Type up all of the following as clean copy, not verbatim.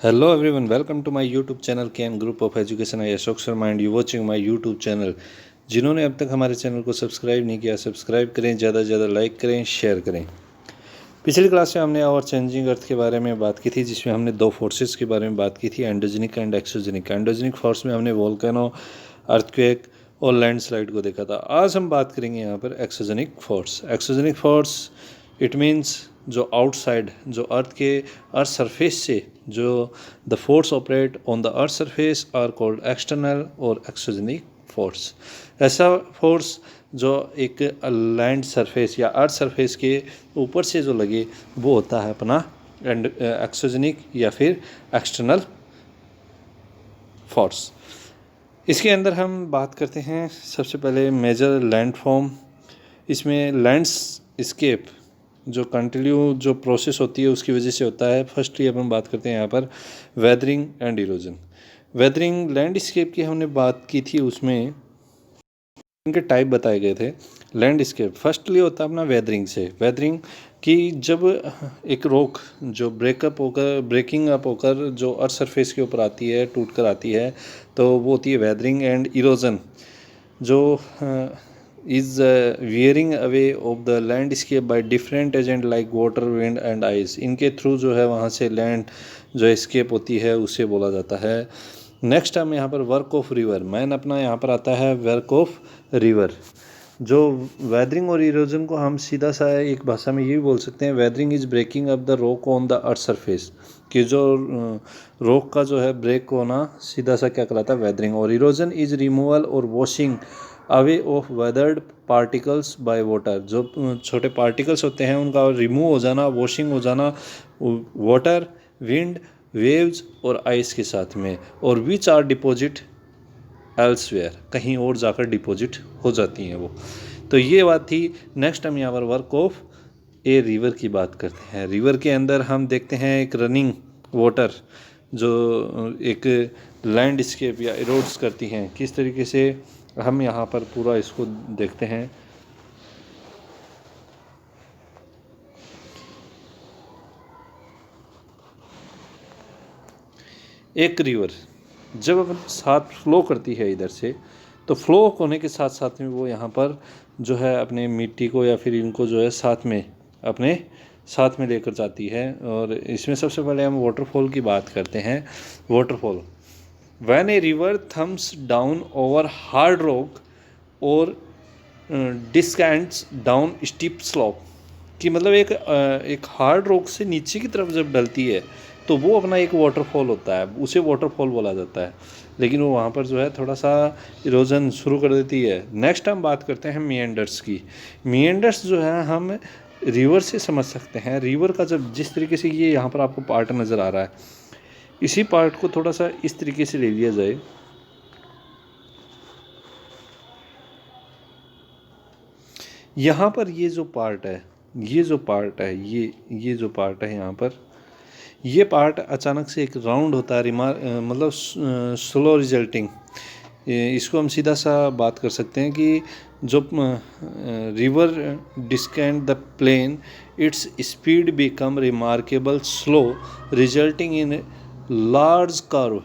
Hello everyone, welcome to my YouTube channel KN Group of Education. I Ashok Sharma and you watching my YouTube channel. जिन्होंने अब तक हमारे channel को subscribe नहीं किया, subscribe करें, ज़्यादा से ज़्यादा लाइक करें, शेयर करें। पिछली क्लास में हमने आवर चेंजिंग अर्थ के बारे में बात की थी, जिसमें हमने दो फोर्सेस के बारे में बात की थी, endogenic and exogenic. Endogenic force में हमने वोल्केनो, अर्थक्वेक और लैंडस्लाइड को देखा था। आज हम बात करेंगे यहाँ पर exogenic force. Exogenic force it means जो आउटसाइड, जो अर्थ के अर्थ सरफेस से जो the force operate on the earth surface are called external और एक्सोजेनिक फोर्स। ऐसा फोर्स जो एक लैंड सरफेस या अर्थ सरफेस के ऊपर से जो लगे वो होता है अपना एंड एक्सोजेनिक या फिर एक्सटर्नल फोर्स। इसके अंदर हम बात करते हैं सबसे पहले मेजर लैंड फॉर्म। इसमें लैंडस्केप जो कंटिन्यू जो प्रोसेस होती है उसकी वजह से होता है। फर्स्टली अब हम बात करते हैं यहाँ पर weathering and erosion. Weathering landscape की हमने बात की थी, उसमें इनके टाइप बताए गए थे। लैंडस्केप फर्स्टली होता है अपना वेदरिंग से। वेदरिंग कि जब एक रॉक जो ब्रेकिंग अप होकर जो अर्थ सरफेस के ऊपर आती है, टूट कर आती है, तो वो होती है वेदरिंग। एंड इरोजन जो is wearing away of the landscape by different agent like water, wind and ice। इनके थ्रू जो है वहाँ से लैंड जो एस्केप होती है उसे बोला जाता है। नेक्स्ट हम यहाँ पर वर्क ऑफ रिवर। मैन अपना यहाँ पर आता है वर्क ऑफ रिवर। जो वेदरिंग और इरोजन को हम सीधा सा एक भाषा में ये भी बोल सकते हैं, weathering is breaking up the rock on the earth surface, कि जो रॉक का जो है ब्रेक होना सीधा सा क्या कहलाता है, वेदरिंग। और इरोजन इज रिमूवल और washing away of weathered particles by water. जो छोटे पार्टिकल्स होते हैं उनका रिमूव हो जाना, वॉशिंग हो जाना वाटर, विंड, वेव्स और आइस के साथ में, और विच आर डिपॉजिट एल्सवेयर, कहीं और जाकर डिपॉजिट हो जाती हैं वो। तो ये बात थी। नेक्स्ट हम यहाँ पर वर्क ऑफ ए रिवर की बात करते हैं। रिवर के अंदर हम देखते हैं एक रनिंग वाटर जो एक लैंडस्केप या इरोड्स करती हैं। किस तरीके से हम यहाँ पर पूरा इसको देखते हैं। एक रिवर जब अपन साथ फ्लो करती है इधर से, तो फ्लो होने के साथ साथ में वो यहाँ पर जो है अपने मिट्टी को या फिर इनको जो है साथ में अपने साथ में लेकर जाती है। और इसमें सबसे पहले हम वाटरफॉल की बात करते हैं। Waterfall when a river thumbs down over hard rock और डिस्केंट्स डाउन स्टीप स्लोप, कि मतलब एक हार्ड रॉक से नीचे की तरफ जब डलती है तो वो अपना एक वाटरफॉल होता है, उसे वाटरफॉल बोला जाता है। लेकिन वो वहाँ पर जो है थोड़ा सा इरोजन शुरू कर देती है। नेक्स्ट हम बात करते हैं मिएंडर्स की। मिएंडर्स जो है हम रिवर से समझ सकते हैं। रिवर का जब जिस तरीके से ये यहाँ पर आपको पार्ट नज़र आ रहा है, इसी पार्ट को थोड़ा सा इस तरीके से ले लिया जाए, यहाँ पर ये जो पार्ट है, ये जो पार्ट है, ये जो पार्ट है यहाँ पर, ये पार्ट अचानक से एक राउंड होता है, मतलब स्लो रिजल्टिंग। इसको हम सीधा सा बात कर सकते हैं कि जो river descend the plain, its speed become remarkable slow resulting in large curve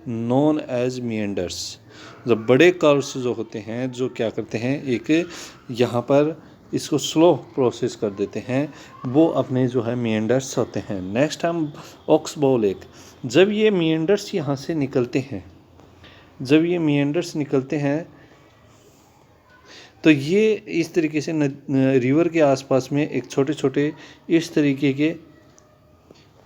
known as meanders. जब बड़े कर्व्स जो होते हैं जो क्या करते हैं, एक यहाँ पर इसको स्लो प्रोसेस कर देते हैं, वो अपने जो है मिएंडर्स होते हैं। नेक्स्ट हम ऑक्सबो लेक। जब ये मिएंडर्स यहाँ से निकलते हैं, जब ये मिएंडर्स निकलते हैं तो ये इस तरीके से रिवर के आसपास में एक छोटे छोटे इस तरीके के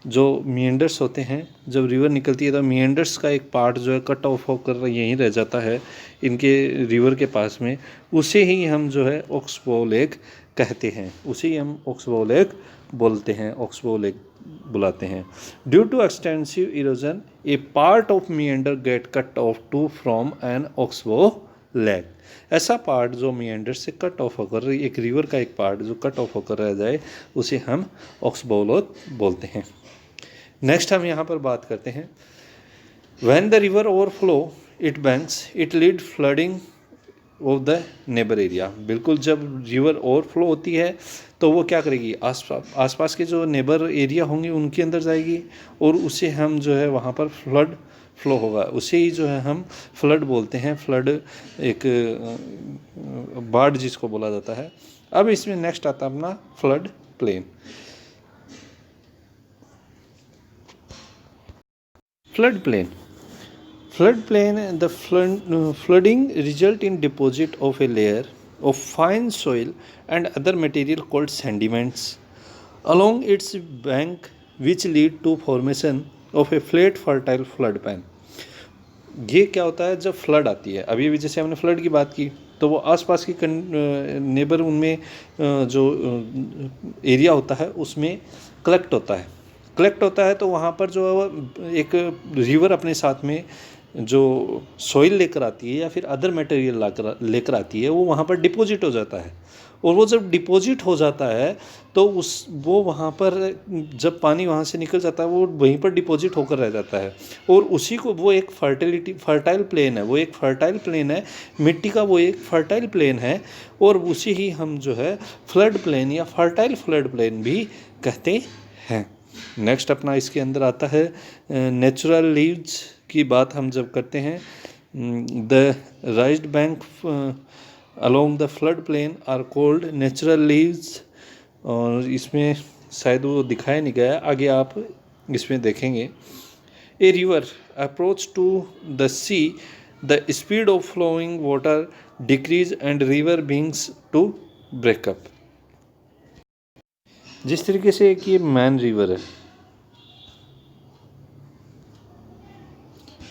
जो मिएंडर्स होते हैं। जब रिवर निकलती है तो मिएंडर्स का एक पार्ट जो है कट ऑफ होकर यहीं रह जाता है इनके रिवर के पास में, उसे ही हम जो है ऑक्सबो लेक कहते हैं, उसे ही हम ऑक्सबो लेक बोलते हैं, ऑक्सबो लेक बुलाते हैं। Due to extensive erosion a part of meander get cut off to from an oxbow lake. ऐसा पार्ट जो मिएंडर से कट ऑफ होकर, एक रिवर का एक पार्ट जो कट ऑफ होकर रह जाए, उसे हम ऑक्सबो लेक बोलते हैं। नेक्स्ट हम यहाँ पर बात करते हैं when the river overflow it banks it lead flooding of the neighbour area. बिल्कुल जब रिवर ओवरफ्लो होती है तो वो क्या करेगी, आसपास के जो नेबर एरिया होंगे उनके अंदर जाएगी और उसे हम जो है वहाँ पर फ्लड फ्लो होगा, उसे ही जो है हम फ्लड बोलते हैं। फ्लड एक बाढ़ जिसको बोला जाता है। अब इसमें नेक्स्ट आता है अपना flood plain. Flood plain, the flooding result in deposit of a layer of fine soil and other material called sediments along its bank which lead to formation of a flat fertile flood plain। ये क्या होता है जब flood आती है, अभी जैसे हमने फ्लड की बात की तो वो आसपास की नेबर उनमें जो एरिया होता है उसमें कलेक्ट होता है तो वहाँ पर जो एक रिवर अपने साथ में जो सॉइल लेकर आती है या फिर अदर मटेरियल लेकर आती है वो वहाँ पर डिपॉजिट हो जाता है। और वो जब डिपॉजिट हो जाता है तो वो वहाँ पर जब पानी वहाँ से निकल जाता है वो वहीं पर डिपॉजिट होकर रह जाता है और उसी को वो एक फर्टाइल प्लेन है, वो एक फर्टाइल प्लेन है, मिट्टी का वो एक फर्टाइल प्लेन है और उसी ही हम जो है फ्लड प्लेन या फर्टाइल फ्लड प्लेन भी कहते हैं। नेक्स्ट अपना इसके अंदर आता है नेचुरल लीव्स की बात हम जब करते हैं, the raised bank along the flood plain are called natural levees. और इसमें शायद वो दिखाया नहीं गया, आगे आप इसमें देखेंगे। A river approach to the sea the speed of flowing water decrease and river begins to break up. जिस तरीके से एक ये मैन रिवर है,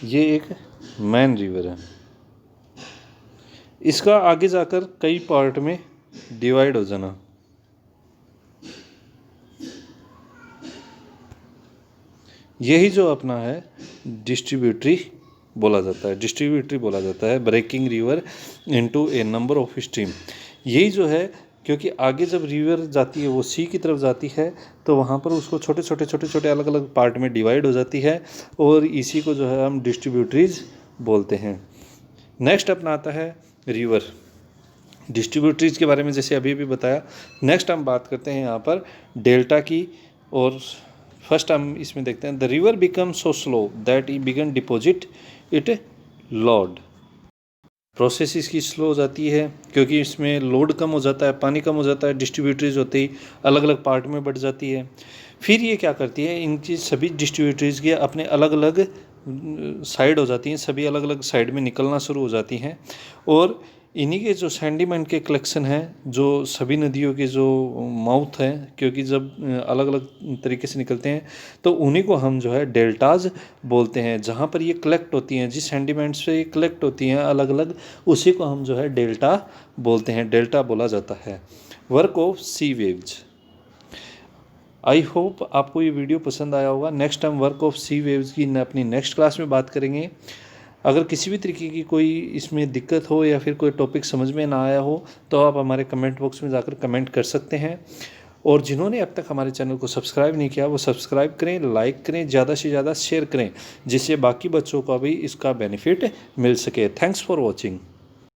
ये एक मैन रिवर है, इसका आगे जाकर कई पार्ट में डिवाइड हो जाना, यही जो अपना है डिस्ट्रीब्यूटरी बोला जाता है, breaking river into a number of stream. यही जो है क्योंकि आगे जब रिवर जाती है वो सी की तरफ जाती है तो वहाँ पर उसको छोटे छोटे अलग अलग पार्ट में डिवाइड हो जाती है और इसी को जो है हम डिस्ट्रीब्यूटरीज बोलते हैं। नेक्स्ट अपना आता है रिवर। डिस्ट्रीब्यूटरीज के बारे में जैसे अभी भी बताया। नेक्स्ट हम बात करते हैं यहाँ पर डेल्टा की और फर्स्ट हम इसमें देखते हैं the river become so slow that it began deposit it load. Process इसकी स्लो हो जाती है क्योंकि इसमें लोड कम हो जाता है, पानी कम हो जाता है, डिस्ट्रीब्यूटरीज होते ही अलग अलग पार्ट में बढ़ जाती है। फिर ये क्या करती है, इनकी सभी डिस्ट्रीब्यूटरीज के अपने अलग अलग साइड हो जाती हैं, सभी अलग अलग साइड में निकलना शुरू हो जाती हैं और इन्हीं के जो सेंडिमेंट के कलेक्शन हैं, जो सभी नदियों के जो माउथ हैं, क्योंकि जब अलग अलग तरीके से निकलते हैं तो उन्हीं को हम जो है डेल्टाज बोलते हैं। जहाँ पर ये कलेक्ट होती हैं, जिस सेंडिमेंट से ये कलेक्ट होती हैं अलग अलग, उसी को हम जो है डेल्टा बोलते हैं, डेल्टा बोला जाता है। Work of sea waves. I hope आपको ये वीडियो पसंद आया होगा। नेक्स्ट हम वर्क ऑफ सी वेव्स की अपनी नेक्स्ट क्लास में बात करेंगे। अगर किसी भी तरीके की कोई इसमें दिक्कत हो या फिर कोई टॉपिक समझ में ना आया हो तो आप हमारे कमेंट बॉक्स में जाकर कमेंट कर सकते हैं। और जिन्होंने अब तक हमारे चैनल को सब्सक्राइब नहीं किया वो सब्सक्राइब करें, लाइक करें, ज़्यादा से ज़्यादा शेयर करें जिससे बाकी बच्चों को भी इसका बेनिफिट मिल सके। Thanks for watching.